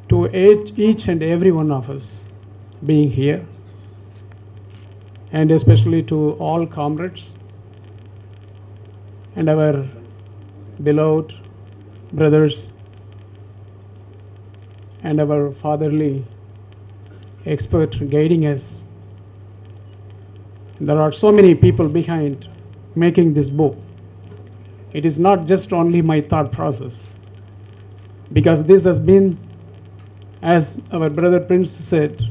to each and every one of us being here, and especially to all comrades and our beloved brothers and our fatherly expert guiding us. There are so many people behind making this book. It is not just only my thought process, because this has been, as our brother Prince said,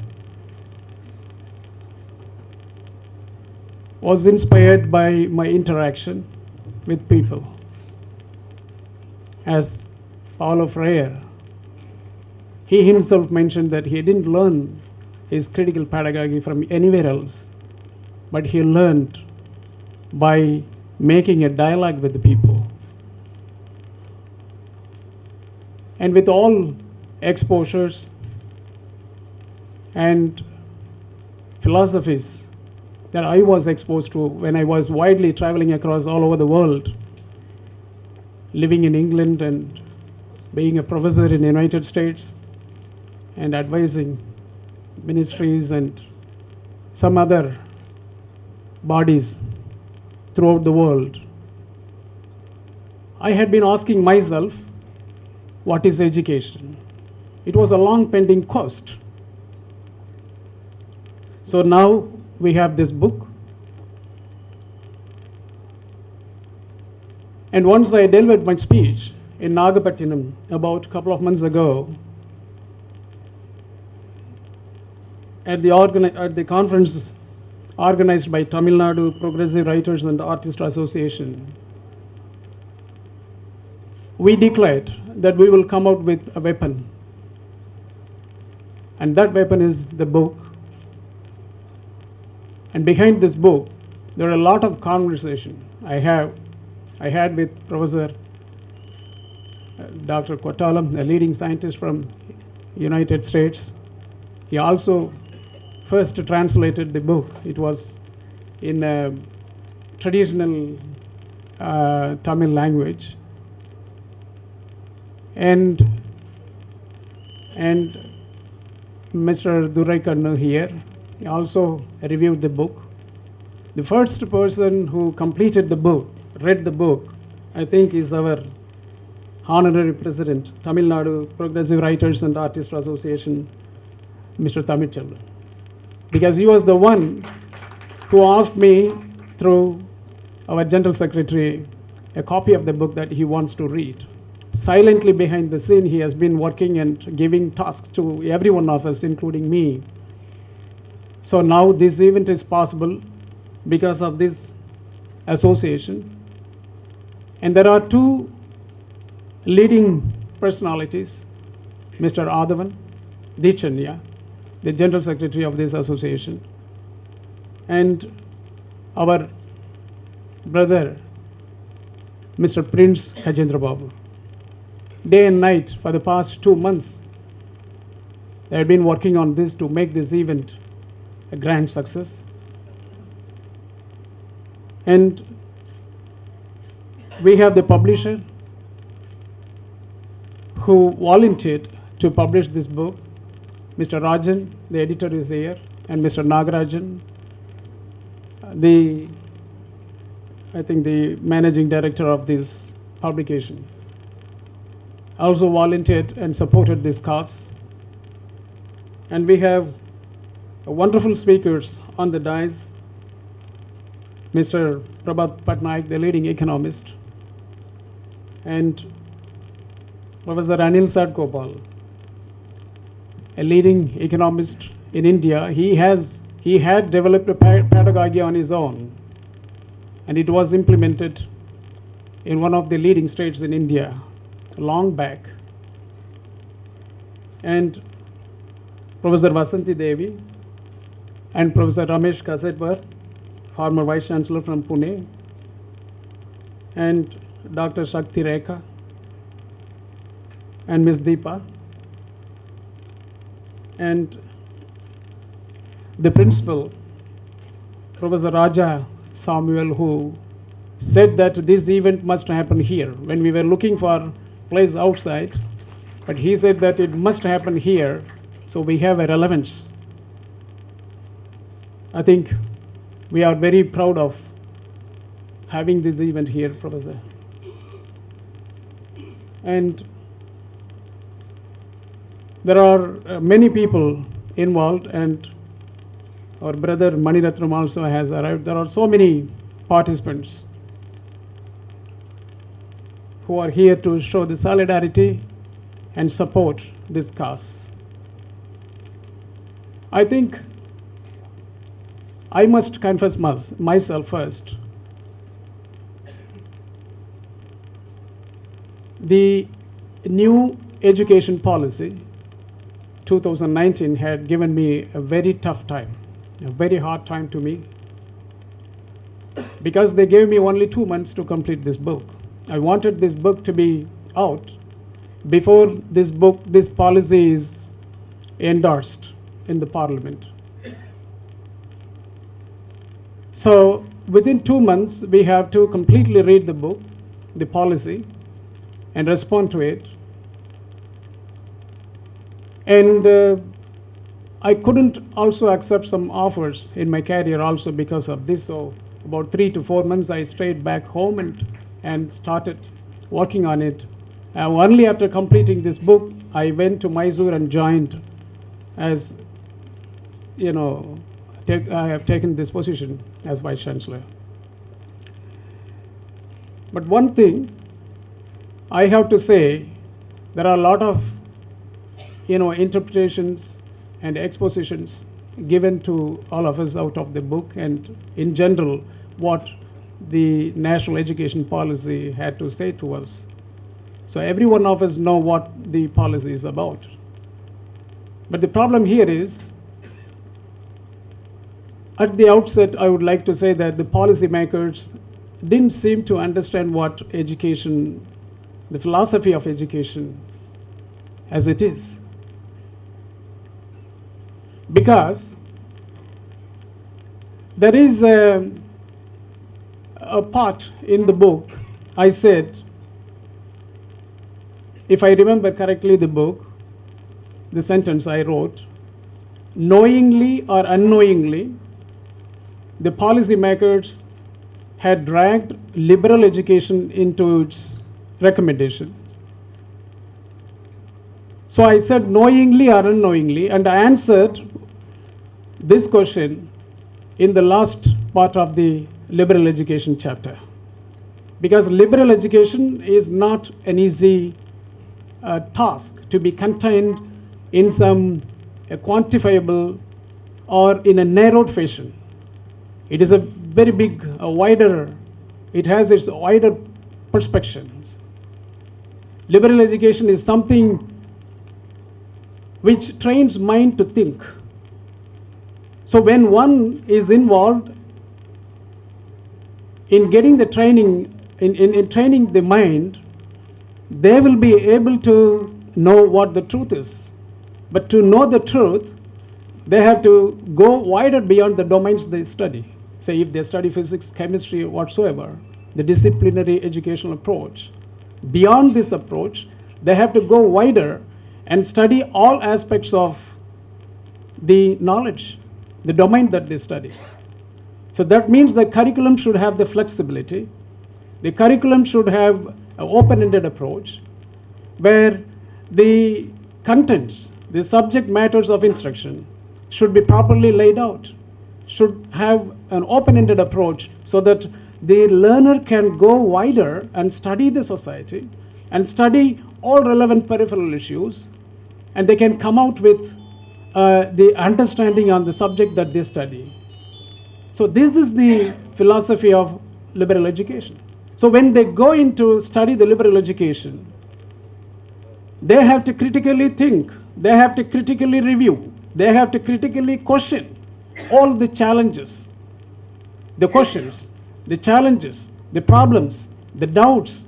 was inspired by my interaction with people. As Paulo Freire, he himself mentioned that he didn't learn his critical pedagogy from anywhere else, but he learned by making a dialogue with the people. And with all exposures and philosophies that I was exposed to when I was widely traveling across all over the world, living in England and being a professor in the United States and advising ministries and some other bodies throughout the world, I had been asking myself, what is education? It was a long pending quest. So now we have this book. And once I delivered my speech in Nagapattinam about a couple of months ago at the conference organized by Tamil Nadu Progressive Writers and Artists Association, we declared that we will come out with a weapon. And that weapon is the book. And behind this book, there are a lot of conversation I had with Professor Dr. Kottalam, a leading scientist from United States. He also first translated the book. It was in a traditional Tamil language. And Mr. Duraikannu here, he also reviewed the book. The first person who completed the book, read the book, I think is our honorary president, Tamil Nadu Progressive Writers and Artists Association, Mr. Tamichelvan. Because he was the one who asked me through our General Secretary a copy of the book that he wants to read. Silently behind the scene, he has been working and giving tasks to every one of us, including me. So now this event is possible because of this association. And there are two leading personalities, Mr. Adhavan Dichanya, the General Secretary of this association, and our brother, Mr. Prince Hajendra Babu. Day and night for the past 2 months, they have been working on this to make this event a grand success. And we have the publisher who volunteered to publish this book. Mr. Rajan, the editor, is here, and Mr. Nagarajan, I think the managing director of this publication, also volunteered and supported this cause. And we have wonderful speakers on the dais. Mr. Prabhat Patnaik, the leading economist, and Professor Anil Sadgopal, a leading economist in India. He had developed a pedagogy on his own, and it was implemented in one of the leading states in India long back. And Professor Vasanti Devi and Professor Ramesh Kasetwar, former Vice Chancellor from Pune, and Dr. Shakti Rekha and Ms. Deepa, and the principal, Professor Raja Samuel, who said that this event must happen here. When we were looking for place outside, But he said that it must happen here, so we have a relevance. I think we are very proud of having this event here, Professor. And there are many people involved, and our brother Maniratnam also has arrived. There are so many participants who are here to show the solidarity and support this cause. I think I must confess myself first. The new education policy 2019 had given me a very tough time, a very hard time to me, because they gave me only 2 months to complete this book. I wanted this book to be out before this policy is endorsed in the parliament. So within 2 months, we have to completely read the book, the policy, and respond to it. And I couldn't also accept some offers in my career also because of this. So about 3 to 4 months, I stayed back home and started working on it. Only after completing this book, I went to Mysore and joined as, I have taken this position as Vice Chancellor. But one thing I have to say, there are a lot of, interpretations and expositions given to all of us out of the book, and in general, what the national education policy had to say to us. So every one of us know what the policy is about. But the problem here is, at the outset, I would like to say that the policymakers didn't seem to understand what education, the philosophy of education as it is. Because there is a part in the book, I said, if I remember correctly the book, the sentence I wrote, knowingly or unknowingly, the policymakers had dragged liberal education into its recommendation. So I said knowingly or unknowingly, and I answered this question in the last part of the liberal education chapter. Because liberal education is not an easy task to be contained in some quantifiable or in a narrowed fashion. It is a very big, wider, it has its wider perspectives. Liberal education is something which trains mind to think. So when one is involved in getting the training, in training the mind, they will be able to know what the truth is. But to know the truth, they have to go wider beyond the domains they study. Say if they study physics, chemistry, whatsoever, the disciplinary educational approach. Beyond this approach, they have to go wider and study all aspects of the knowledge, the domain that they study. So that means the curriculum should have the flexibility. The curriculum should have an open-ended approach where the contents, the subject matters of instruction should be properly laid out, should have an open-ended approach so that the learner can go wider and study the society and study all relevant peripheral issues, and they can come out with the understanding on the subject that they study. So this is the philosophy of liberal education. So when they go into study the liberal education, they have to critically think, they have to critically review, they have to critically question all the challenges, the questions, the challenges, the problems, the doubts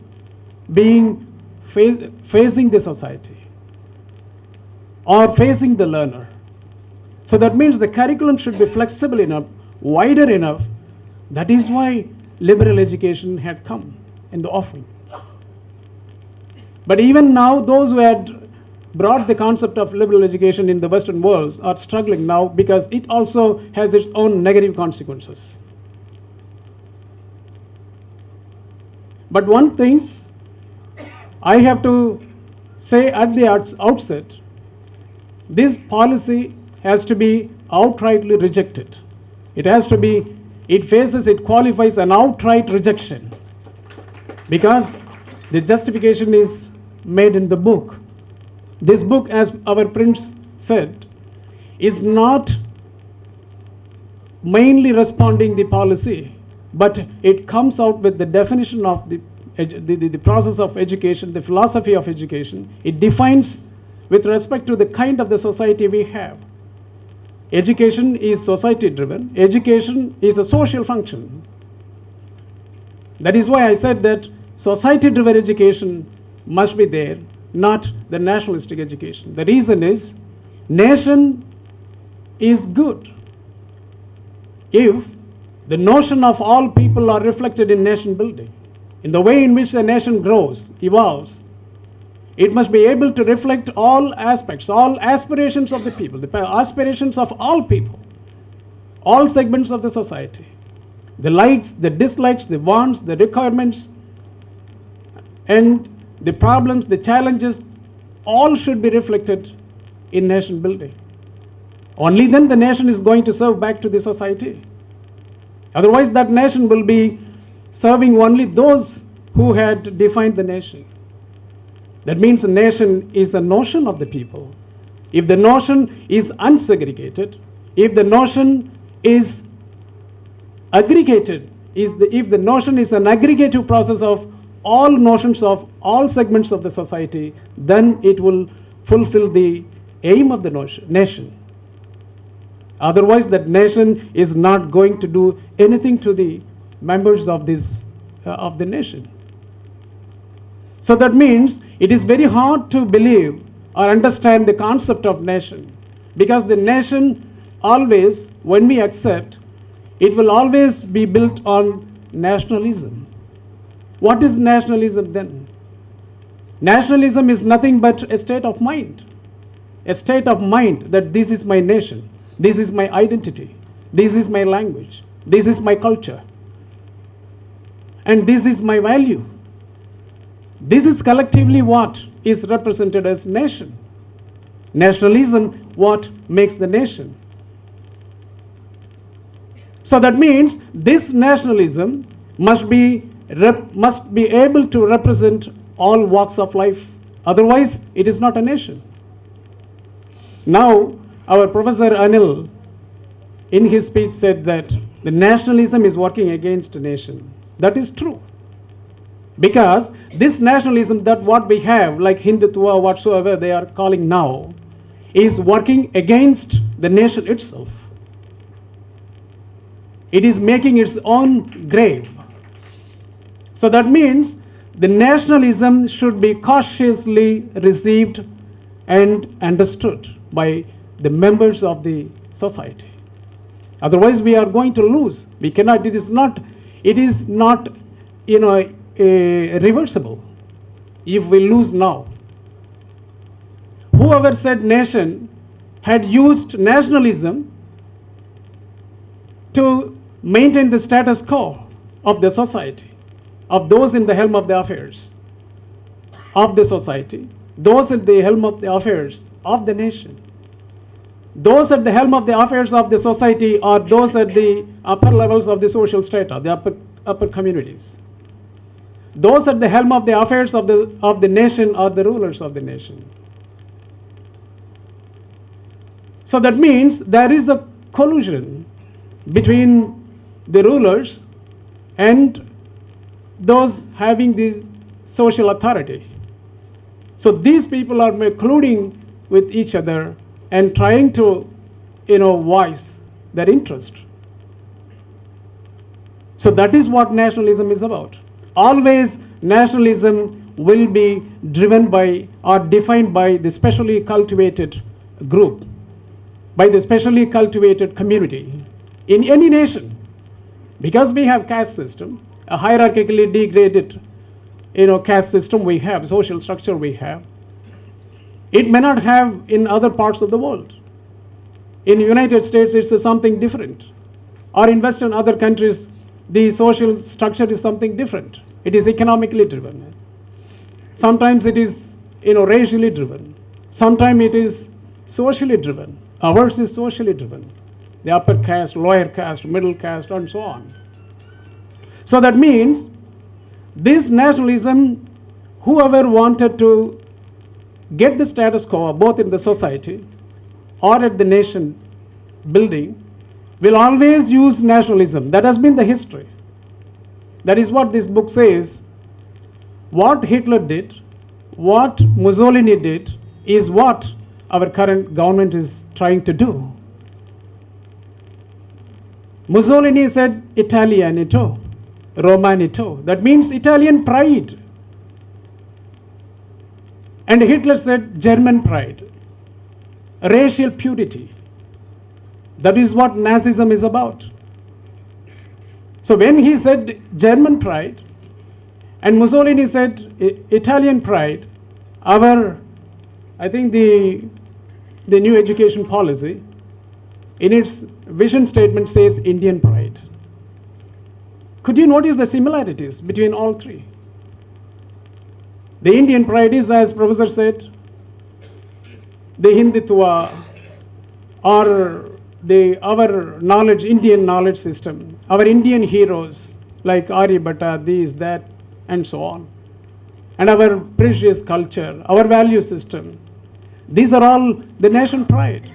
being facing the society or facing the learner. So that means the curriculum should be flexible enough, wider enough. That is why liberal education had come in the offering. But even now, those who had brought the concept of liberal education in the Western world are struggling now because it also has its own negative consequences. But one thing I have to say at the outset, this policy has to be outrightly rejected. It qualifies an outright rejection because the justification is made in the book. This book, as our prince said, is not mainly responding the policy, but it comes out with the definition of the process of education, the philosophy of education. It defines with respect to the kind of the society we have. Education is society driven. Education is a social function. That is why I said that society driven education must be there, not the nationalistic education. The reason is nation is good if the notion of all people are reflected in nation building. In the way in which a nation grows, evolves, it must be able to reflect all aspects, all aspirations of the people, the aspirations of all people, all segments of the society. The likes, the dislikes, the wants, the requirements, and the problems, the challenges, all should be reflected in nation building. Only then the nation is going to serve back to the society. Otherwise, that nation will be serving only those who had defined the nation. That means a nation is a notion of the people. If the notion is unsegregated, if the notion is aggregated, if the notion is an aggregative process of all notions of all segments of the society, then it will fulfill the aim of the nation. Otherwise, that nation is not going to do anything to the members of the nation. So that means it is very hard to believe or understand the concept of nation, because the nation always, when we accept, it will always be built on nationalism. What is nationalism then? Nationalism is nothing but a state of mind. A state of mind that this is my nation, this is my identity, this is my language, this is my culture, and this is my value. This is collectively what is represented as nation. Nationalism, what makes the nation. So that means this nationalism must be able to represent all walks of life. Otherwise, it is not a nation. Now, our Professor Anil, in his speech, said that the nationalism is working against a nation. That is true. Because this nationalism that what we have, like Hindutva, whatsoever they are calling now, is working against the nation itself. It is making its own grave. So that means the nationalism should be cautiously received and understood by the members of the society. Otherwise, we are going to lose. We cannot. It is not, reversible if we lose now. Whoever said nation had used nationalism to maintain the status quo of the society, of those in the helm of the affairs of the society, those at the helm of the affairs of the nation. Those at the helm of the affairs of the society are those at the upper levels of the social strata, the upper communities. Those at the helm of the affairs of the nation are the rulers of the nation. So that means there is a collusion between the rulers and those having the social authority. So these people are colluding with each other and trying to, voice their interest. So that is what nationalism is about. Always nationalism will be driven by or defined by the specially cultivated group, by the specially cultivated community in any nation. Because we have caste system, a hierarchically degraded caste system we have, social structure we have. It may not have in other parts of the world. In the United States, it's something different. Or in Western other countries, the social structure is something different. It is economically driven. Sometimes it is, racially driven. Sometimes it is socially driven. Ours is socially driven. The upper caste, lower caste, middle caste, and so on. So that means this nationalism, whoever wanted to get the status quo both in the society or at the nation building will always use nationalism. That has been the history. That is what this book says. What Hitler did, what Mussolini did, is what our current government is trying to do. Mussolini said Italianito, Romanito. That means Italian pride. And Hitler said German pride, racial purity. That is what Nazism is about. So when he said German pride and Mussolini said Italian pride, I think the new education policy in its vision statement says Indian pride. Could you notice the similarities between all three? The Indian pride is, as Professor said, the Hindutva or our knowledge, Indian knowledge system, our Indian heroes like Aryabhatta, these, that, and so on, and our precious culture, our value system. These are all the nation pride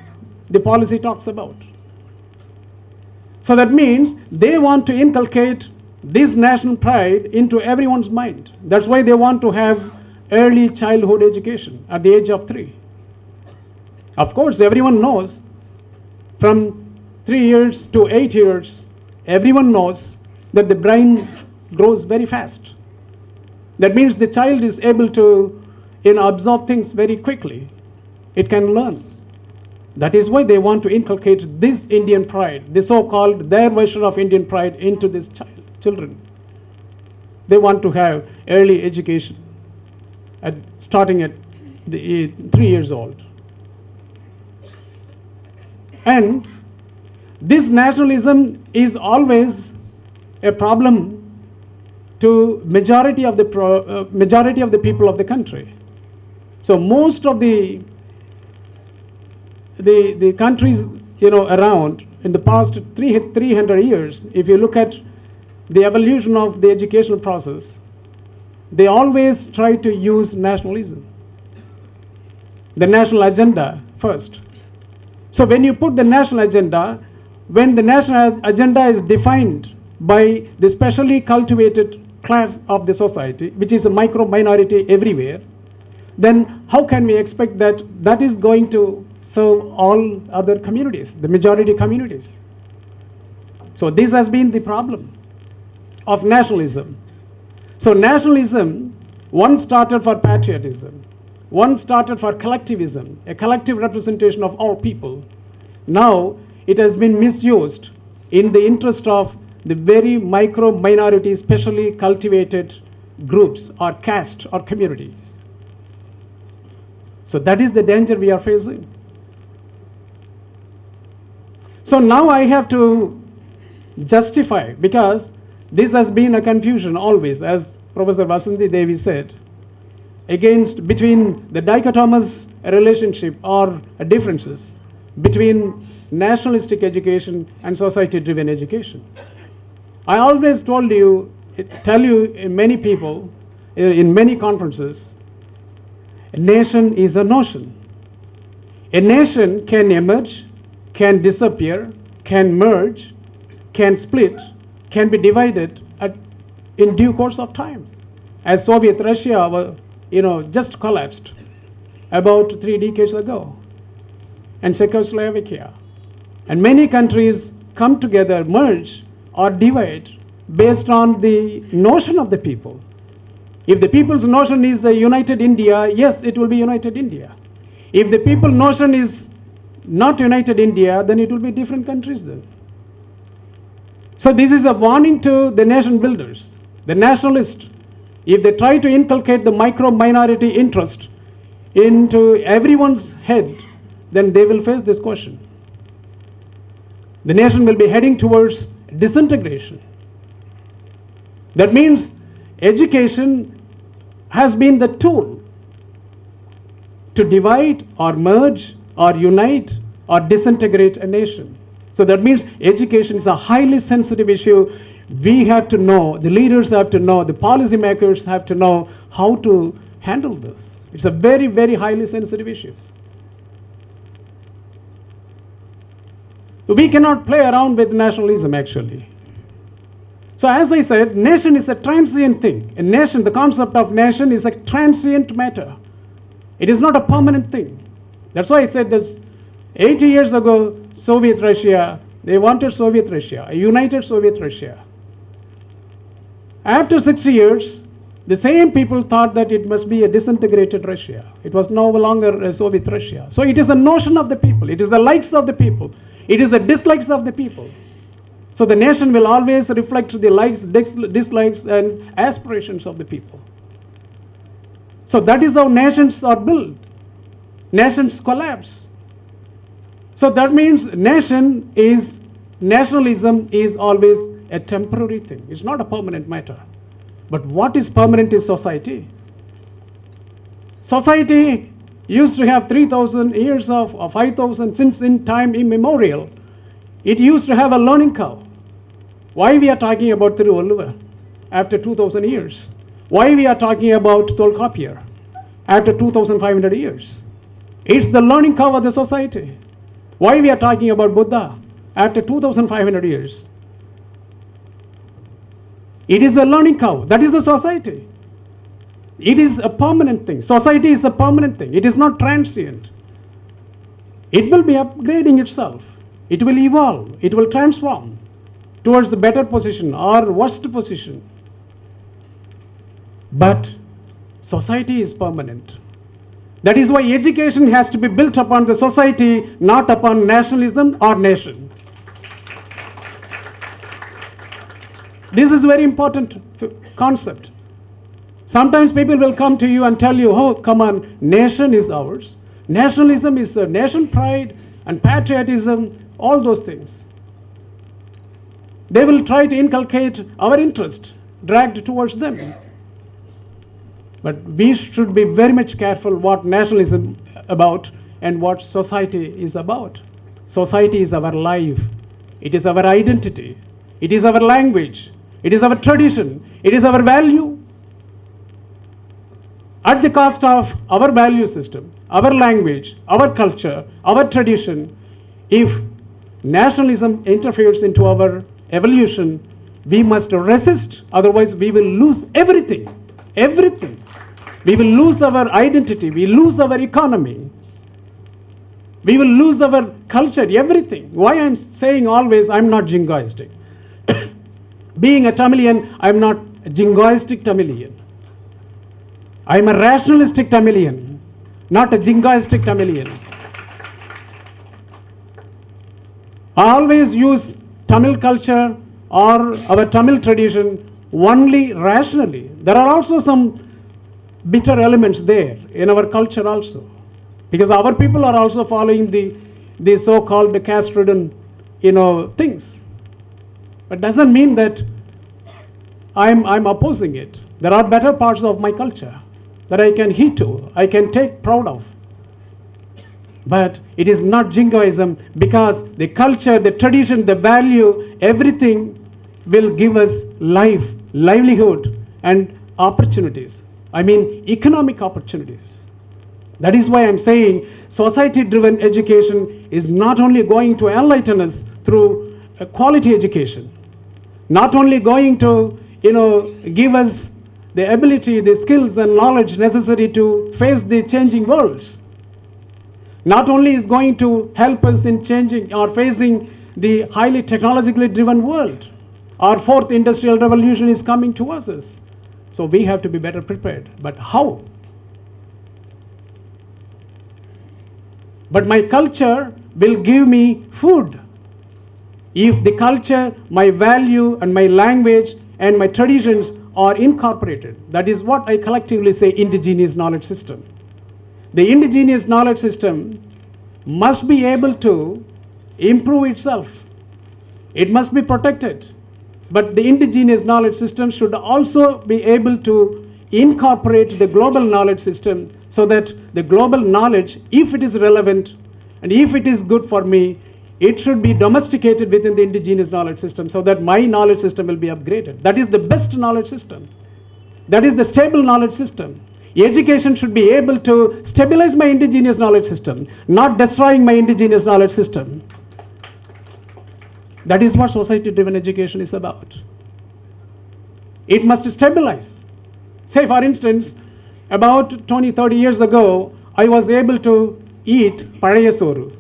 the policy talks about. So that means they want to inculcate this national pride into everyone's mind. That's why they want to have early childhood education at the age of 3. Of course, everyone knows from 3 years to 8 years, everyone knows that the brain grows very fast. That means the child is able to absorb things very quickly. It can learn. That is why they want to inculcate this Indian pride, the so-called their version of Indian pride, into these children. They want to have early education starting at 3 years old. And this nationalism is always a problem to majority of the people of the country. So most of the countries around in the past 300 years, if you look at the evolution of the educational process, they always try to use nationalism, the national agenda first. So when you put the national agenda, when the national agenda is defined by the specially cultivated class of the society, which is a micro minority everywhere, then how can we expect that is going to serve all other communities, the majority communities? So this has been the problem of nationalism. So nationalism, one started for patriotism, one started for collectivism, a collective representation of all people. Now it has been misused in the interest of the very micro minority, specially cultivated groups or caste or communities. So that is the danger we are facing. So now I have to justify, because this has been a confusion always, as Professor Vasanthi Devi said, between the dichotomous relationship or differences between nationalistic education and society-driven education. I always tell you, many people in many conferences, a nation is a notion. A nation can emerge, can disappear, can merge, can split, can be divided in due course of time. As Soviet Russia just collapsed about 3 decades ago, and Czechoslovakia. And many countries come together, merge or divide based on the notion of the people. If the people's notion is a united India, yes, it will be united India. If the people's notion is not united India, then it will be different countries then. So this is a warning to the nation builders, the nationalists. If they try to inculcate the micro minority interest into everyone's head, then they will face this question. The nation will be heading towards disintegration. That means education has been the tool to divide or merge or unite or disintegrate a nation. So that means education is a highly sensitive issue. We have to know, the leaders have to know, the policymakers have to know how to handle this. It's a very, very highly sensitive issue. We cannot play around with nationalism actually. So as I said, nation is a transient thing. A nation, the concept of nation is a transient matter. It is not a permanent thing. That's why I said this 80 years ago, Soviet Russia, they wanted Soviet Russia, a united Soviet Russia. After 60 years, the same people thought that it must be a disintegrated Russia. It was no longer a Soviet Russia. So it is a notion of the people. It is the likes of the people. It is the dislikes of the people. So the nation will always reflect the likes, dislikes, and aspirations of the people. So that is how nations are built. Nations collapse. So that means nationalism is always a temporary thing. It's not a permanent matter. But what is permanent is society. Society used to have 3,000 years or 5,000 since in time immemorial. It used to have a learning curve. Why we are talking about Tiruvallur after 2,000 years? Why we are talking about Tolkappiyar after 2,500 years? It's the learning curve of the society. Why we are talking about Buddha after 2,500 years? It is a learning curve. That is the society. It is a permanent thing. Society is a permanent thing. It is not transient. It will be upgrading itself. It will evolve. It will transform towards the better position or worst position. But society is permanent. That is why education has to be built upon the society, not upon nationalism or nation. This is a very important concept. Sometimes people will come to you and tell you, oh, come on, nation is ours. Nationalism is nation pride and patriotism, all those things. They will try to inculcate our interest, dragged towards them. But we should be very much careful what nationalism is about and what society is about. Society is our life. It is our identity. It is our language. It is our tradition. It is our value. At the cost of our value system, our language, our culture, our tradition, if nationalism interferes into our evolution, we must resist, otherwise we will lose everything. Everything. We will lose our identity, we lose our economy, we will lose our culture, everything. Why I'm saying always I'm not jingoistic. Being a Tamilian, I'm not a jingoistic Tamilian. I'm a rationalistic Tamilian, not a jingoistic Tamilian. I always use Tamil culture or our Tamil tradition only rationally. There are also some bitter elements there in our culture also, because our people are also following the so-called caste-ridden things. But doesn't mean that I'm opposing it. There are better parts of my culture that I can heed to, I can take proud of. But it is not jingoism, because the culture, the tradition, the value, everything will give us life, livelihood, and opportunities. I mean, economic opportunities. That is why I'm saying society-driven education is not only going to enlighten us through a quality education, not only going to, give us the ability, the skills and knowledge necessary to face the changing worlds. Not only is going to help us in changing or facing the highly technologically driven world. Our fourth industrial revolution is coming towards us. So we have to be better prepared. But how? But my culture will give me food. If the culture, my value and my language and my traditions are incorporated, that is what I collectively say indigenous knowledge system. The indigenous knowledge system must be able to improve itself. It must be protected. But the indigenous knowledge system should also be able to incorporate the global knowledge system so that the global knowledge, if it is relevant and if it is good for me, it should be domesticated within the indigenous knowledge system so that my knowledge system will be upgraded. That is the best knowledge system. That is the stable knowledge system. Education should be able to stabilize my indigenous knowledge system, not destroying my indigenous knowledge system. That is what society-driven education is about. It must stabilize. Say, for instance, about 20, 30 years ago, I was able to eat parayasoru.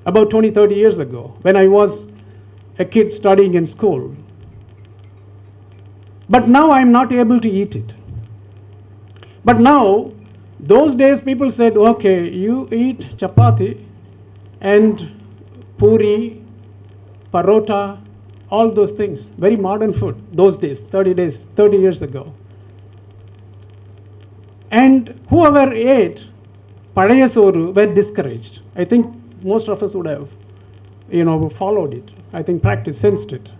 About 20, 30 years ago, when I was a kid studying in school. But now I am not able to eat it. But now, those days people said, okay, you eat chapati and puri, parota, all those things. Very modern food, those days, 30 years ago. And whoever ate parayasoru were discouraged. I think most of us would have, followed it. I think sensed it.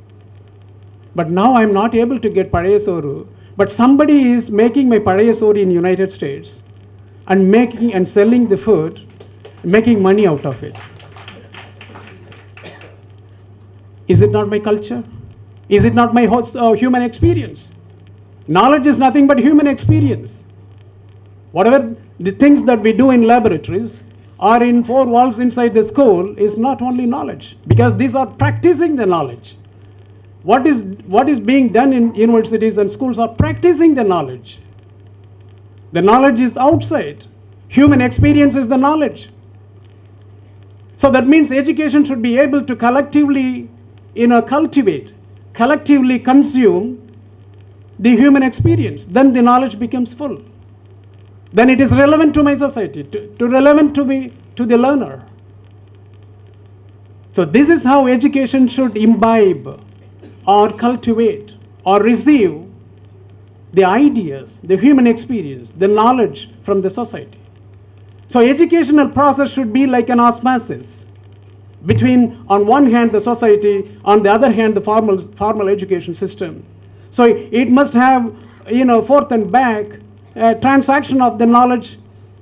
But now I'm not able to get parayasoru, but somebody is making my parayasoru in United States and selling the food, making money out of it. Is it not my culture? Is it not my human experience? Knowledge is nothing but human experience. Whatever the things that we do in laboratories or in four walls inside the school is not only knowledge, because these are practicing the knowledge. What is being done in universities and schools are practicing the knowledge. The knowledge is outside. Human experience is the knowledge. So that means education should be able to collectively, cultivate, collectively consume the human experience. Then the knowledge becomes full. Then it is relevant to my society, to relevant to the learner. So this is how education should imbibe or cultivate or receive the ideas, the human experience, the knowledge from the society. So educational process should be like an osmosis between, on one hand, the society, on the other hand, the formal education system. So it must have, forth and back transaction of the knowledge,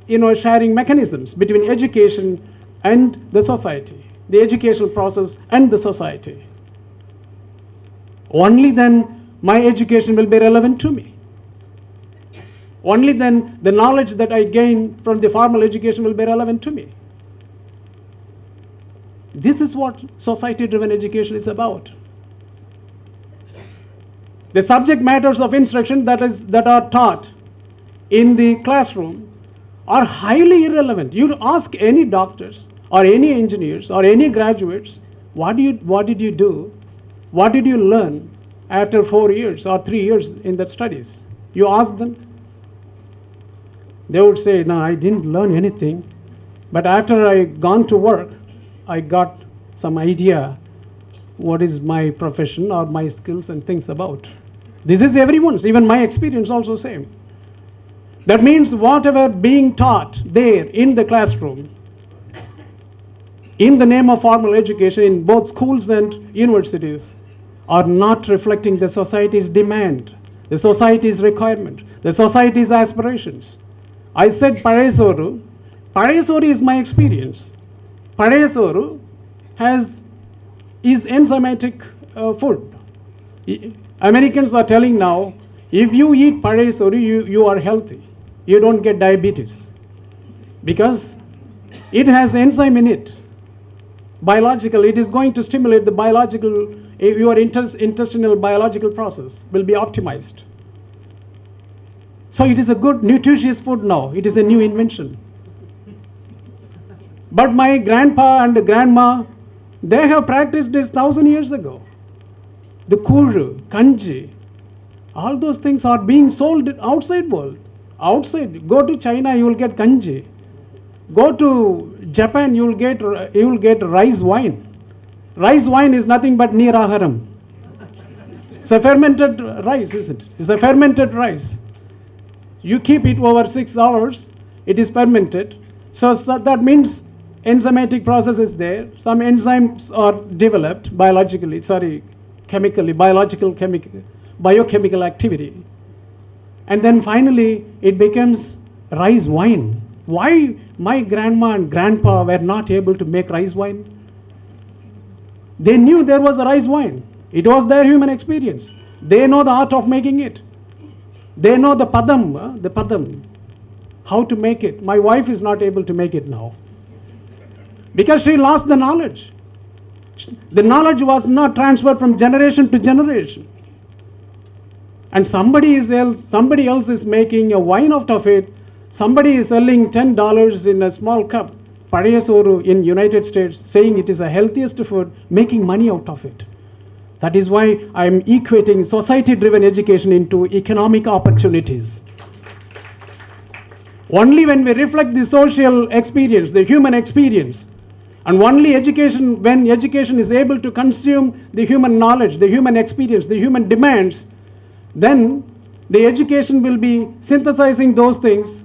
sharing mechanisms between education and the society, the educational process and the society. Only then my education will be relevant to me. Only then the knowledge that I gain from the formal education will be relevant to me. This is what society-driven education is about. The subject matters of instruction that are taught in the classroom are highly irrelevant. You ask any doctors or any engineers or any graduates, what did you do? What did you learn after 4 years or 3 years in that studies? You ask them, they would say, no, I didn't learn anything, but after I gone to work, I got some idea what is my profession or my skills and things about. This is everyone's, even my experience also same. That means whatever being taught there in the classroom, in the name of formal education in both schools and universities, are not reflecting the society's demand, the society's requirement, the society's aspirations. I said parayasoru. Parayasoru is my experience. Parayasoru is enzymatic food. Americans are telling now, if you eat parayasoru, you are healthy. You don't get diabetes. Because it has enzyme in it. Biological, it is going to stimulate the biological, your intestinal biological process will be optimized. So it is a good nutritious food now. It is a new invention. But my grandpa and grandma, they have practiced this 1,000 years ago. The kuru, kanji, all those things are being sold outside world. Outside, go to China, you will get kanji. Go to Japan, you will get rice wine. Rice wine is nothing but niraharam. It's a fermented rice, isn't it? It's a fermented rice. You keep it over 6 hours, it is fermented. So that means enzymatic process is there. Some enzymes are developed chemically, biochemical activity. And then finally it becomes rice wine. Why my grandma and grandpa were not able to make rice wine? They knew there was a rice wine. It was their human experience. They know the art of making it. They know the padam, how to make it. My wife is not able to make it now because she lost the knowledge. The knowledge was not transferred from generation to generation. And somebody else is making a wine out of it. Somebody is selling $10 in a small cup, Padayasoru in United States, saying it is the healthiest food, making money out of it. That is why I am equating society-driven education into economic opportunities. Only when we reflect the social experience, the human experience, and only when education is able to consume the human knowledge, the human experience, the human demands, then the education will be synthesizing those things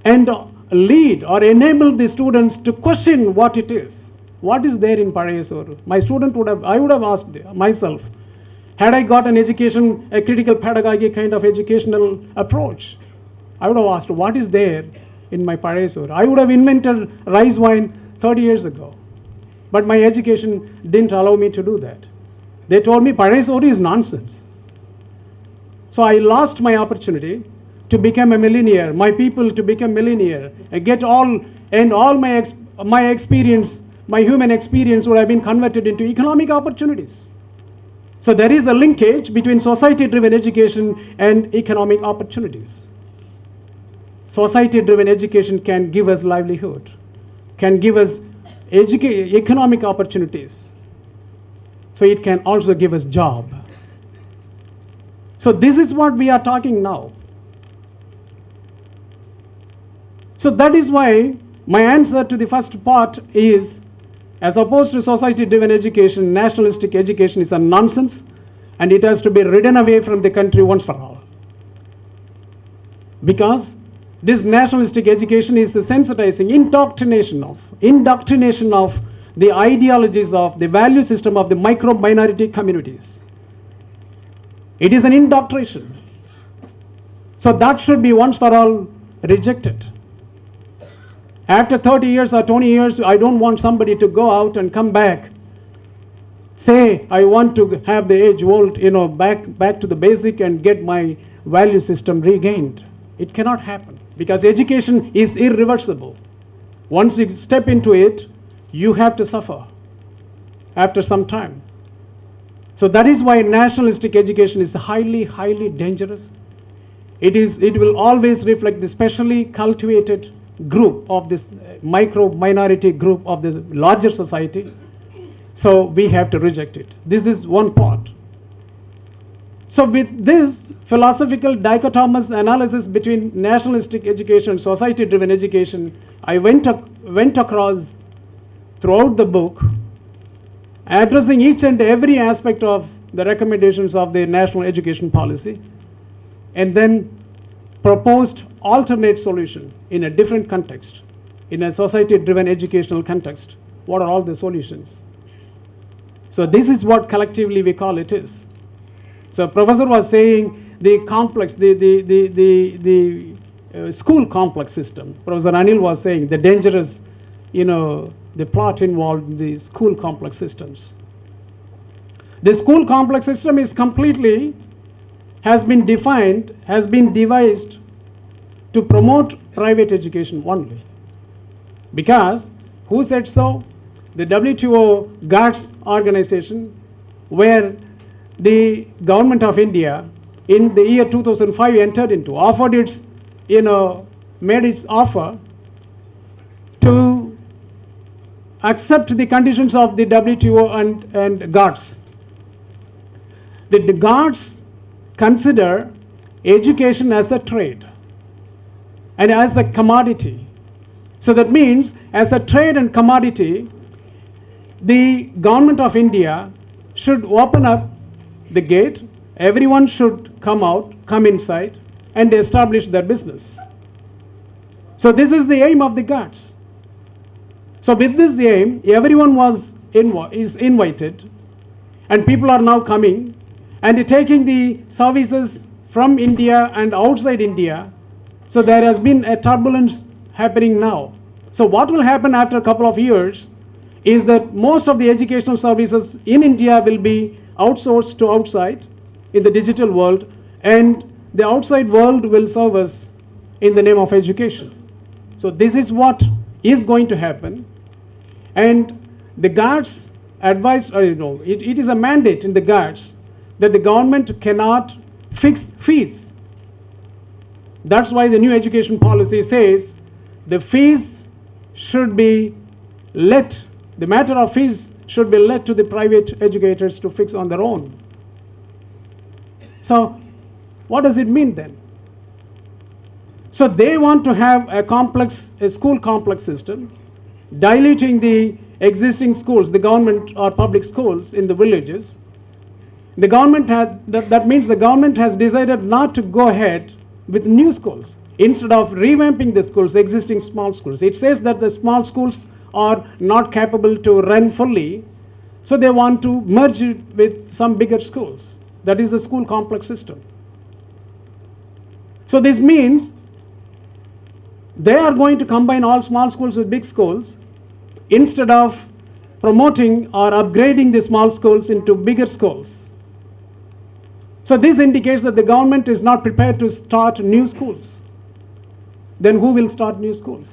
and lead or enable the students to question what it is. What is there in Padayasoru? I would have asked myself, had I got an education, a critical pedagogy kind of educational approach, I would have asked, what is there in my Padayasoru? I would have invented rice wine 30 years ago. But my education didn't allow me to do that. They told me Padayasoru is nonsense. So I lost my opportunity to become a millionaire, my people to become millionaire, all my experience, my human experience would have been converted into economic opportunities. So there is a linkage between society-driven education and economic opportunities. Society-driven education can give us livelihood, can give us economic opportunities. So it can also give us job. So this is what we are talking now. So that is why my answer to the first part is, as opposed to society-driven education, nationalistic education is a nonsense, and it has to be ridden away from the country once for all. Because this nationalistic education is the sensitizing, indoctrination of the ideologies of the value system of the micro-minority communities. It is an indoctrination. So that should be once for all rejected. After 30 years or 20 years, I don't want somebody to go out and come back, say, I want to have the age old, back to the basic and get my value system regained. It cannot happen because education is irreversible. Once you step into it, you have to suffer after some time. So that is why nationalistic education is highly, highly dangerous. It will always reflect the specially cultivated group of this micro-minority group of the larger society. So we have to reject it. This is one part. So with this philosophical dichotomous analysis between nationalistic education and society-driven education, I went across throughout the book, addressing each and every aspect of the recommendations of the national education policy, and then proposed alternate solution in a different context, in a society-driven educational context. What are all the solutions? So this is what collectively we call it is. So professor was saying the complex, the school complex system. Professor Anil was saying the dangerous, the plot involved in the school complex systems. The school complex system is has been devised to promote private education only. Because, who said so? The WTO GATS organization, where the government of India in the year 2005 entered into, made its offer to accept the conditions of the WTO and GATS. The GATS consider education as a trade and as a commodity. So that means as a trade and commodity, the government of India should open up the gate, everyone should come inside, and establish their business. So this is the aim of the guards. So with this aim, everyone is invited, and people are now coming and taking the services from India and outside India. So there has been a turbulence happening now. So what will happen after a couple of years is that most of the educational services in India will be outsourced to outside in the digital world, and the outside world will serve us in the name of education. So this is what is going to happen, and the guards advise, it is a mandate in the guards that the government cannot fix fees. That's why the new education policy says the fees should be the matter of fees should be let to the private educators to fix on their own. So what does it mean then? So they want to have a school complex system, diluting the existing schools, the government or public schools in the villages. The government that means the government has decided not to go ahead with new schools. Instead of revamping the schools, existing small schools, it says that the small schools are not capable to run fully, so they want to merge it with some bigger schools. That is the school complex system. So this means they are going to combine all small schools with big schools instead of promoting or upgrading the small schools into bigger schools. So this indicates that the government is not prepared to start new schools. Then who will start new schools?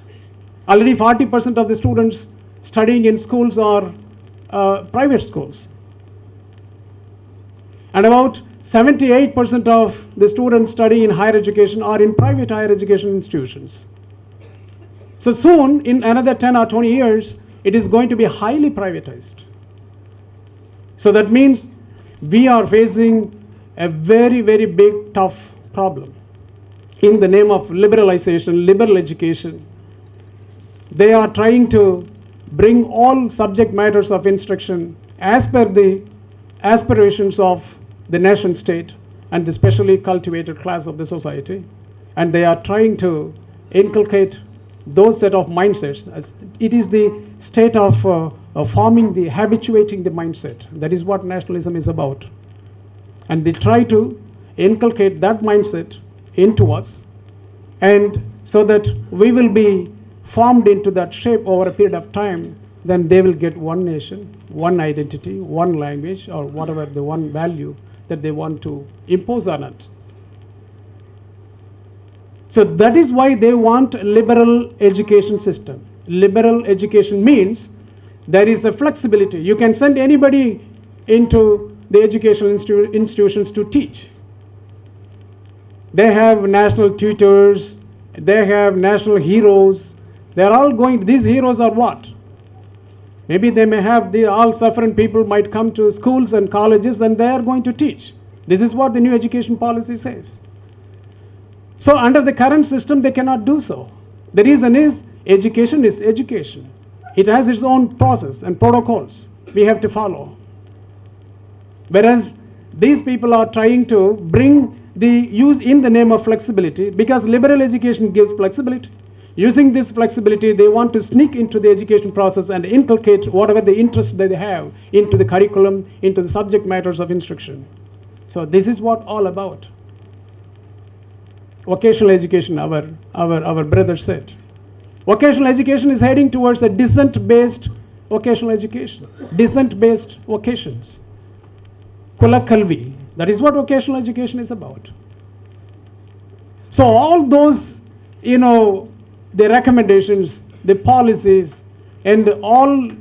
Already 40% of the students studying in schools are private schools. And about 78% of the students studying in higher education are in private higher education institutions. So soon, in another 10 or 20 years, it is going to be highly privatized. So that means we are facing a very, very big, tough problem. In the name of liberalization, liberal education, they are trying to bring all subject matters of instruction as per the aspirations of the nation state and the specially cultivated class of the society, and they are trying to inculcate those set of mindsets. It is the state of habituating the mindset. That is what nationalism is about. And they try to inculcate that mindset into us, and so that we will be formed into that shape over a period of time. Then they will get one nation, one identity, one language, or whatever the one value that they want to impose on it. So that is why they want a liberal education system. Liberal education means there is a flexibility. You can send anybody into the educational institutions to teach. They have national tutors, they have national heroes. They are all going, these heroes are what? Maybe they may have the all suffering people might come to schools and colleges and they are going to teach. This is what the new education policy says. So under the current system, they cannot do so. The reason is education is education. It has its own process and protocols we have to follow. Whereas these people are trying to bring the use in the name of flexibility, because liberal education gives flexibility. Using this flexibility, they want to sneak into the education process and inculcate whatever the interest that they have into the curriculum, into the subject matters of instruction. So this is what all about. Vocational education, our brother said. Vocational education is heading towards a descent-based vocational education. Descent-based vocations. Kula Kalvi. That is what vocational education is about. So all those, the recommendations, the policies, and all,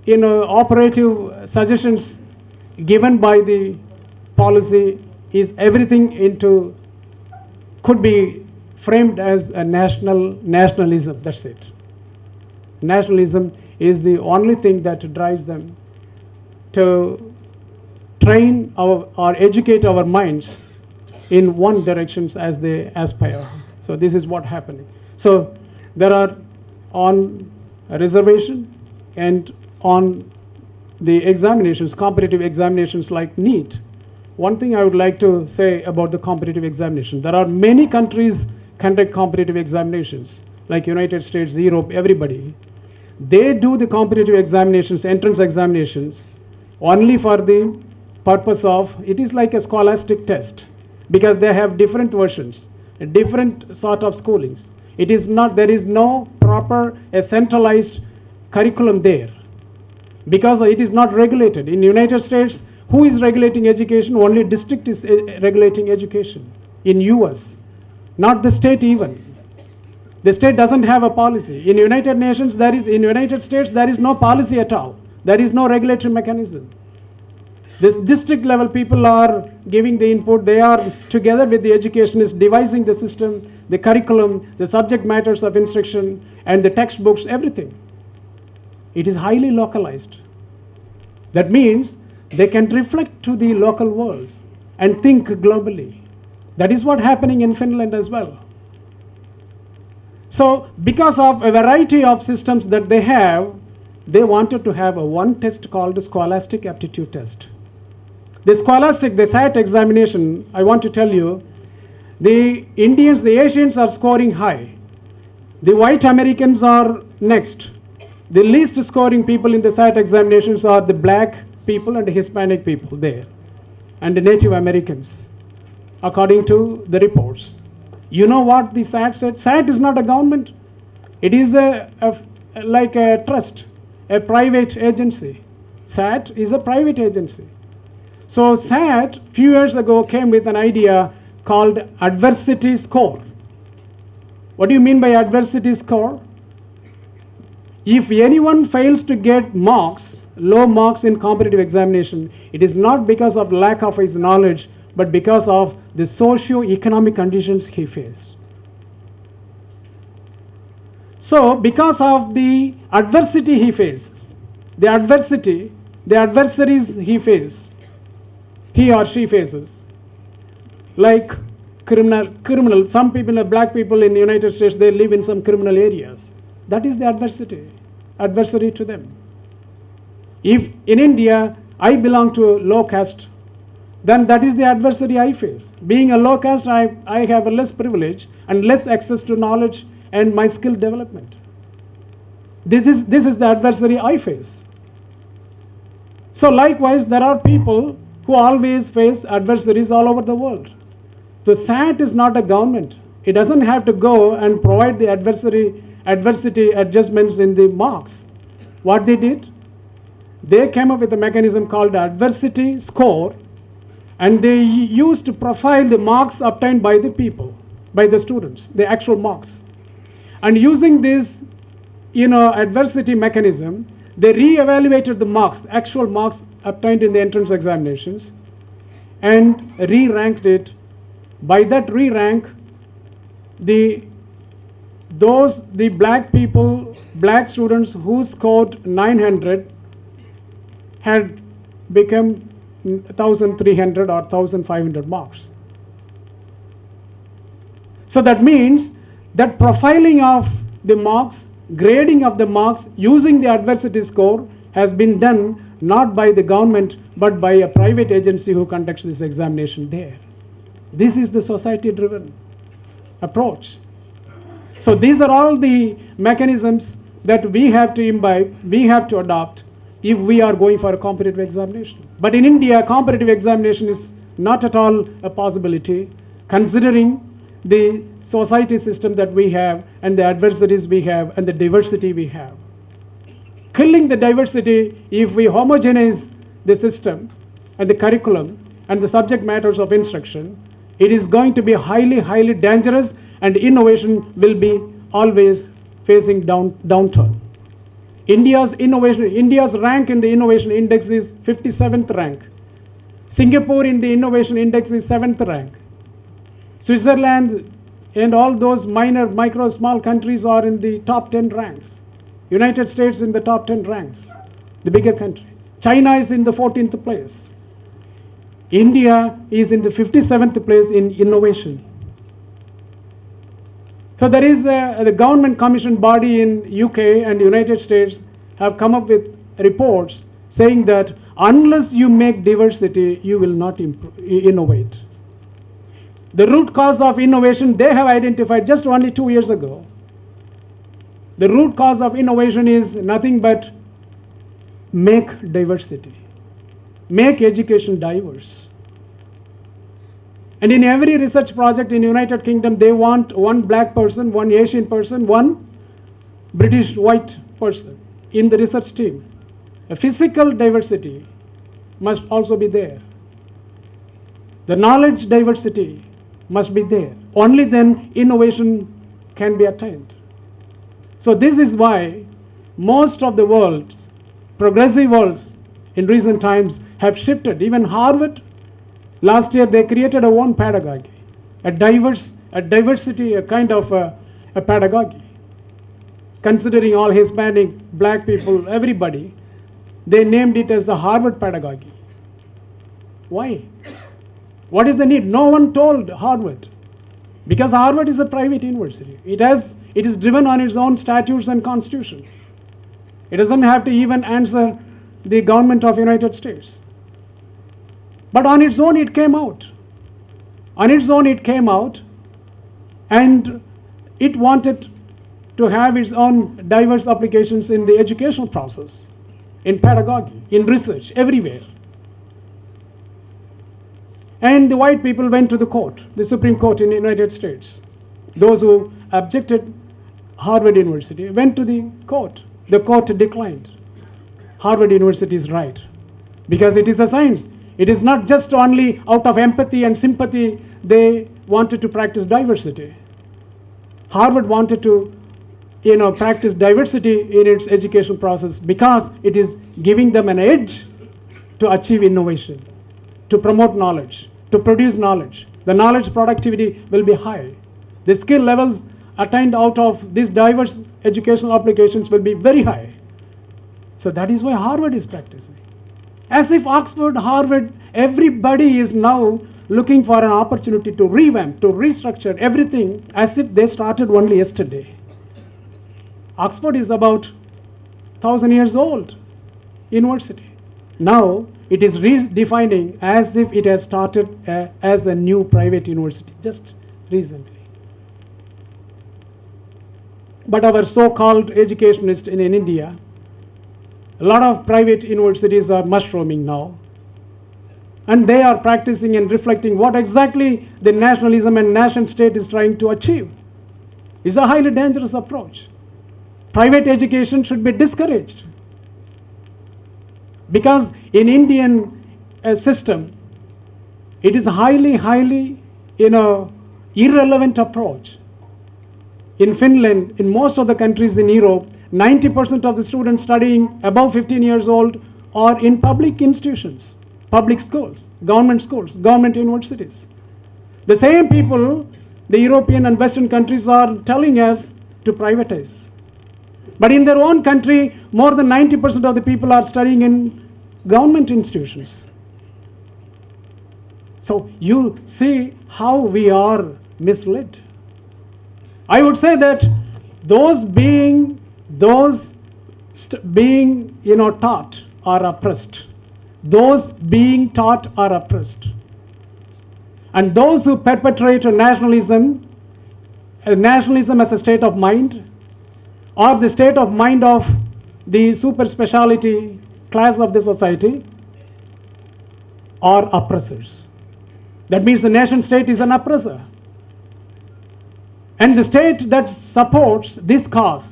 operative suggestions given by the policy is everything could be framed as a nationalism. That's it. Nationalism is the only thing that drives them to train or educate our minds in one direction as they aspire. So this is what happening. So there are on reservation and on the examinations, competitive examinations like NEET, one thing I would like to say about the competitive examination. There are many countries conduct competitive examinations, like United States, Europe, everybody. They do the competitive examinations, entrance examinations, only for the purpose of, it is like a scholastic test, because they have different versions, different sort of schoolings. It is not, there is no proper, a centralized curriculum there, because it is not regulated. In United States, who is regulating education? Only district is regulating education. In US, not the state even. The state doesn't have a policy. In United Nations, in United States, there is no policy at all. There is no regulatory mechanism. This district level people are giving the input. They are together with the educationists devising the system, the curriculum, the subject matters of instruction, and the textbooks, everything. It is highly localized. That means they can reflect to the local worlds and think globally. That is what happening in Finland as well. So because of a variety of systems that they have, they wanted to have a one test called the Scholastic Aptitude Test. The Scholastic, the SAT examination, I want to tell you, the Indians, the Asians are scoring high. The white Americans are next. The least scoring people in the SAT examinations are the black people and the Hispanic people there, and the Native Americans, according to the reports. You know what the SAT said? SAT is not a government. It is like a trust, a private agency. SAT is a private agency. So SAT, few years ago, came with an idea called adversity score. What do you mean by adversity score? If anyone fails to get marks, low marks in competitive examination, it is not because of lack of his knowledge, but because of the socio-economic conditions he faced. So because of the adversity he faces, the adversaries he or she faces, like criminal, some people, black people in the United States, they live in some criminal areas. That is the adversary to them. If in India I belong to a low caste, then that is the adversary I face. Being a low caste, I have a less privilege and less access to knowledge and my skill development. This is the adversary I face. So likewise, there are people who always face adversaries all over the world. So SAT is not a government. It doesn't have to go and provide the adversity adjustments in the marks. What they did? They came up with a mechanism called adversity score, and they used to profile the marks obtained by the people, by the students, the actual marks. And using this, adversity mechanism, they re-evaluated the marks, actual marks obtained in the entrance examinations, and re-ranked it. By that re-rank, the black students who scored 900 had become 1,300 or 1,500 marks. So that means that profiling of the marks, grading of the marks using the adversity score has been done not by the government but by a private agency who conducts this examination there. This is the society-driven approach. So these are all the mechanisms that we have to imbibe, we have to adopt if we are going for a competitive examination. But in India, competitive examination is not at all a possibility, considering the society system that we have and the adversaries we have and the diversity we have. Killing the diversity, if we homogenize the system and the curriculum and the subject matters of instruction, it is going to be highly, highly dangerous, and innovation will be always facing downturn. India's rank in the innovation index is 57th rank. Singapore in the innovation index is 7th rank. Switzerland and all those small countries are in the top 10 ranks. United States in the top 10 ranks, the bigger country. China is in the 14th place. India is in the 57th place in innovation. So there is the government commissioned body in UK and United States have come up with reports saying that unless you make diversity, you will not innovate. The root cause of innovation they have identified just only 2 years ago. The root cause of innovation is nothing but make diversity, make education diverse. And in every research project in United Kingdom, they want one black person, one Asian person, one British white person in the research team. A physical diversity must also be there. The knowledge diversity must be there. Only then innovation can be attained. So this is why most of the world's progressive worlds in recent times have shifted. Even Harvard, last year they created a own pedagogy, a diversity, a kind of a pedagogy. Considering all Hispanic, black people, everybody, they named it as the Harvard pedagogy. Why? What is the need? No one told Harvard. Because Harvard is a private university. It is driven on its own statutes and constitution. It doesn't have to even answer the government of United States. But on its own it came out. On its own it came out, and it wanted to have its own diverse applications in the educational process, in pedagogy, in research, everywhere. And the white people went to the court, the Supreme Court in the United States. Those who objected Harvard University went to the court. The court declined. Harvard University is right, because it is a science. It is not just only out of empathy and sympathy they wanted to practice diversity. Harvard wanted to practice diversity in its education process because it is giving them an edge to achieve innovation, to promote knowledge, to produce knowledge. The knowledge productivity will be high. The skill levels attained out of these diverse educational applications will be very high. So that is why Harvard is practicing. As if Oxford, Harvard, everybody is now looking for an opportunity to revamp, to restructure everything as if they started only yesterday. Oxford is about 1,000 years old university. Now it is redefining as if it has started as a new private university just recently. But our so-called educationists in India, a lot of private universities are mushrooming now, and they are practicing and reflecting what exactly the nationalism and nation state is trying to achieve. It's a highly dangerous approach. Private education should be discouraged, because in Indian system, it is highly irrelevant approach. In Finland, in most of the countries in Europe, 90% of the students studying above 15 years old are in public institutions, public schools, government universities. The same people, the European and Western countries are telling us to privatize. But in their own country, more than 90% of the people are studying in government institutions. So you see how we are misled. I would say that those being taught are oppressed. Those being taught are oppressed. And those who perpetrate nationalism as a state of mind, or the state of mind of the super speciality class of the society, are oppressors. That means the nation state is an oppressor. And the state that supports this cause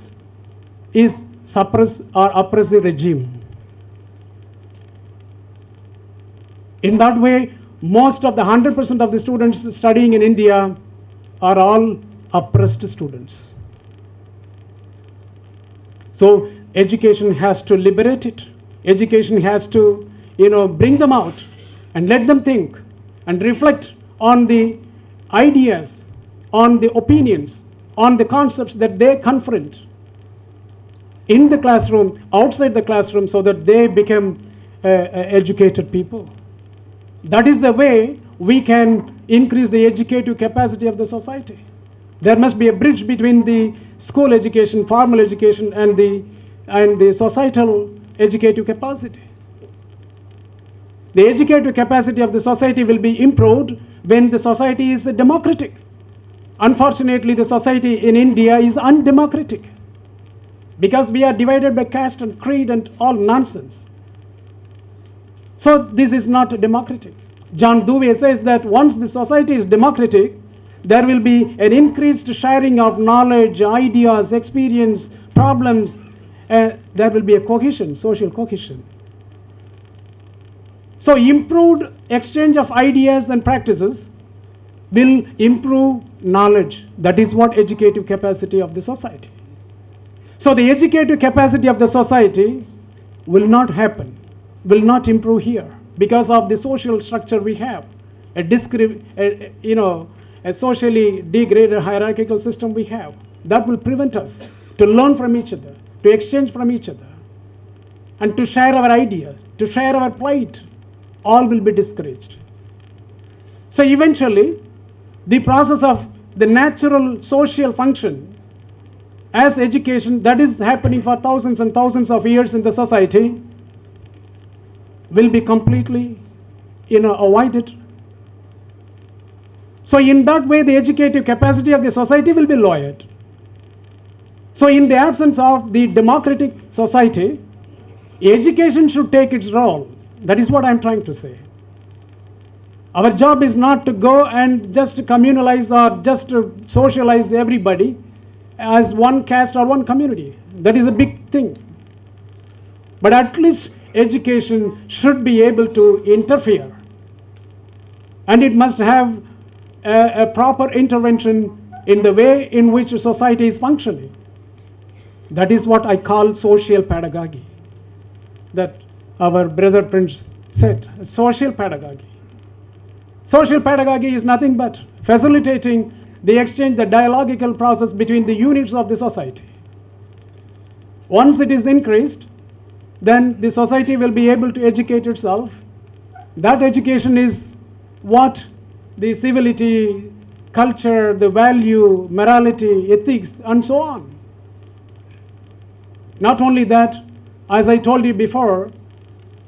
is oppressive regime. In that way, most of the 100% of the students studying in India are all oppressed students. So education has to liberate it. Education has to, bring them out and let them think and reflect on the ideas, on the opinions, on the concepts that they confront in the classroom, outside the classroom, so that they become educated people. That is the way we can increase the educative capacity of the society. There must be a bridge between the school education, formal education, and the societal educative capacity. The educative capacity of the society will be improved when the society is democratic. Unfortunately, the society in India is undemocratic because we are divided by caste and creed and all nonsense. So this is not democratic. John Dewey says that once the society is democratic, there will be an increased sharing of knowledge, ideas, experience, problems. There will be a cohesion, social cohesion. So improved exchange of ideas and practices will improve knowledge. That is what educative capacity of the society. So the educative capacity of the society will not happen, will not improve here because of the social structure we have, a socially degraded hierarchical system we have. That will prevent us to learn from each other, to exchange from each other, and to share our ideas, to share our plight. All will be discouraged. So eventually, the process of the natural social function as education that is happening for thousands and thousands of years in the society will be completely avoided. So in that way, the educative capacity of the society will be lowered. So in the absence of the democratic society, education should take its role. That is what I am trying to say. Our job is not to go and just communalize or just to socialize everybody as one caste or one community. That is a big thing. But at least education should be able to interfere. And it must have a proper intervention in the way in which society is functioning. That is what I call social pedagogy. That our brother Prince said, social pedagogy. Social pedagogy is nothing but facilitating the exchange, the dialogical process between the units of the society. Once it is increased, then the society will be able to educate itself. That education is what the civility, culture, the value, morality, ethics, and so on. Not only that, as I told you before,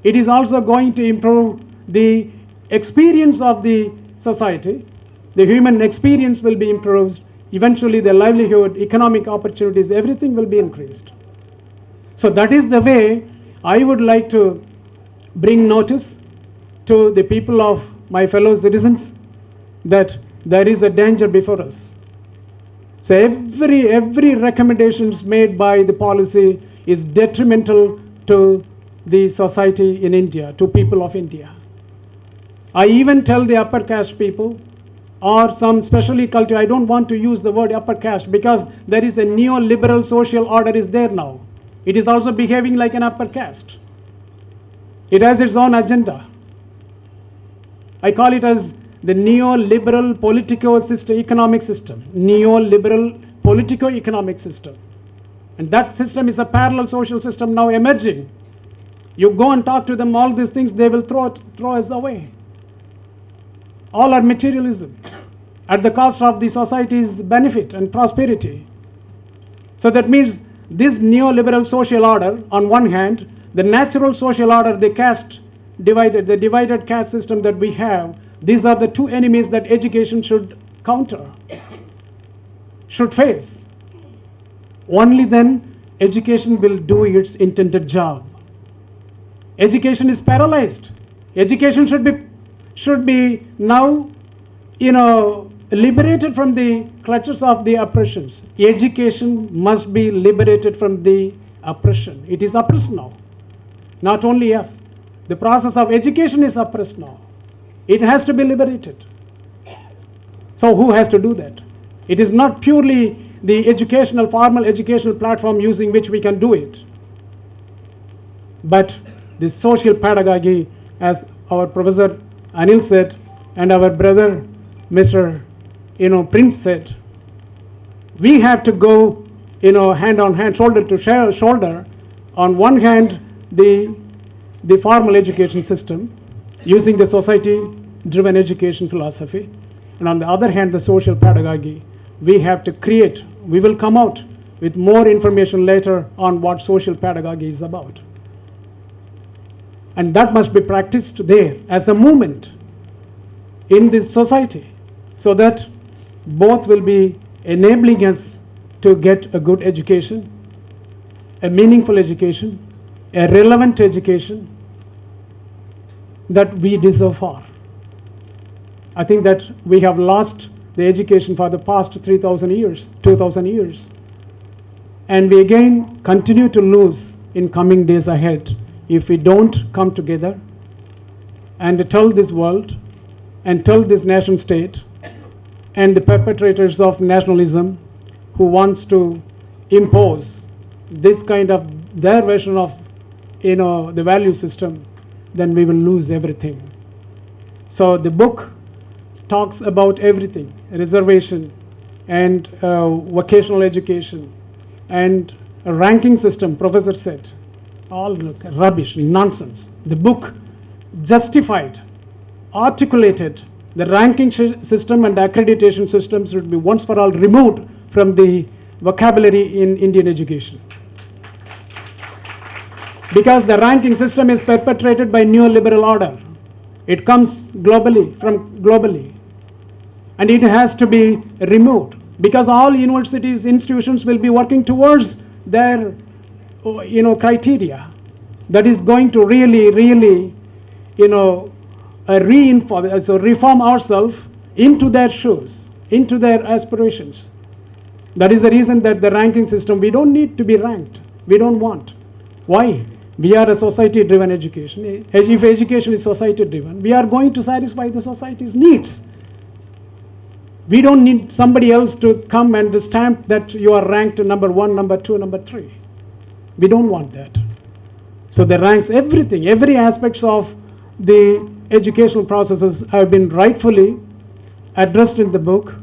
it is also going to improve the experience of the society. The human experience will be improved. Eventually, the livelihood, economic opportunities, everything will be increased. So that is the way I would like to bring notice to the people of my fellow citizens that there is a danger before us. So every recommendations made by the policy is detrimental to the society in India, to people of India. I even tell the upper caste people or some specially cultured, I don't want to use the word upper caste because there is a neoliberal social order is there now. It is also behaving like an upper caste. It has its own agenda. I call it as the neoliberal economic system. Neoliberal politico-economic system. And that system is a parallel social system now emerging. You go and talk to them, all these things, they will throw us away. All are materialism at the cost of the society's benefit and prosperity. So that means this neoliberal social order, on one hand, the natural social order, the divided caste system that we have, these are the two enemies that education should counter, should face. Only then education will do its intended job. Education is paralyzed. Education should be now, liberated from the clutches of the oppressions. Education must be liberated from the oppression. It is oppressed now. Not only us. The process of education is oppressed now. It has to be liberated. So who has to do that? It is not purely the formal educational platform using which we can do it. But the social pedagogy, as our Professor Anil said, and our brother Mr. Prince said, we have to go, hand on hand, shoulder to shoulder. On one hand, the formal education system, using the society-driven education philosophy, and on the other hand, the social pedagogy. We have to create. We will come out with more information later on what social pedagogy is about. And that must be practiced there as a movement in this society, so that both will be enabling us to get a good education, a meaningful education, a relevant education that we deserve for. I think that we have lost the education for the past 3,000 years, 2,000 years. And we again continue to lose in coming days ahead if we don't come together and tell this world and tell this nation state and the perpetrators of nationalism who wants to impose this kind of their version of the value system, then we will lose everything. So the book talks about everything: reservation and vocational education and a ranking system. Professor said all rubbish, nonsense. The book justified, articulated the ranking system and the accreditation system should be once for all removed from the vocabulary in Indian education. Because the ranking system is perpetrated by neoliberal order. It comes globally. And it has to be removed, because all universities, institutions will be working towards their criteria that is going to really reform ourselves into their shoes, into their aspirations. That is the reason that the ranking system, we don't need to be ranked. We don't want. Why? We are a society-driven education. If education is society-driven, we are going to satisfy the society's needs. We don't need somebody else to come and stamp that you are ranked number 1, number 2, number 3. We don't want that. So the ranks, everything, every aspects of the educational processes have been rightfully addressed in the book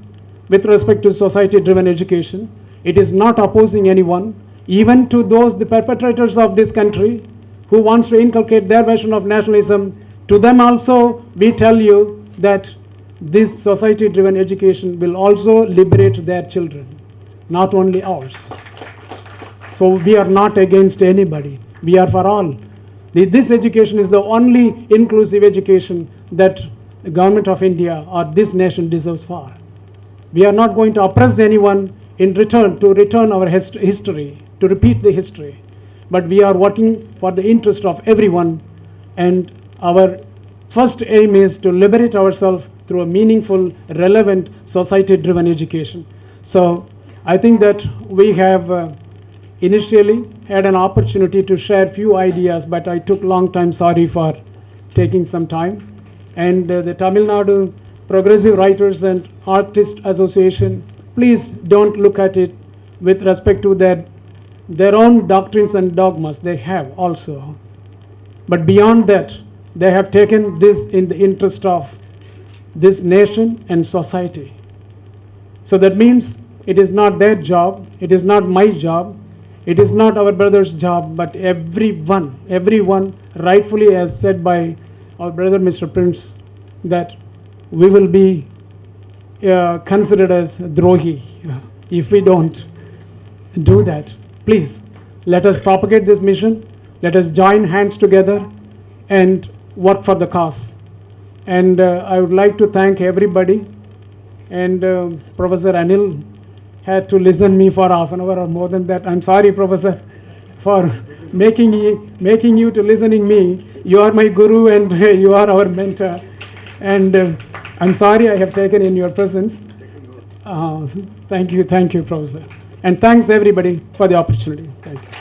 with respect to society-driven education. It is not opposing anyone, even to those, the perpetrators of this country, who wants to inculcate their version of nationalism. To them also, we tell you that this society-driven education will also liberate their children, not only ours. So we are not against anybody. We are for all. This education is the only inclusive education that the government of India or this nation deserves for. We are not going to oppress anyone in return to return our history, to repeat the history. But we are working for the interest of everyone, and our first aim is to liberate ourselves through a meaningful, relevant, society-driven education. So I think that we have initially had an opportunity to share few ideas, but I took long time. Sorry for taking some time. And the Tamil Nadu Progressive Writers and Artists Association, please don't look at it with respect to their own doctrines and dogmas. They have also. But beyond that, they have taken this in the interest of this nation and society. So that means it is not their job, it is not my job, it is not our brother's job, but everyone, rightfully as said by our brother Mr. Prince, that we will be considered as drohi if we don't do that. Please, let us propagate this mission, let us join hands together and work for the cause. And I would like to thank everybody, and Professor Anil had to listen me for half an hour or more than that. I'm sorry, Professor, for making you to listening me. You are my guru and you are our mentor. And I'm sorry I have taken in your presence. Thank you, Professor. And thanks everybody for the opportunity. Thank you.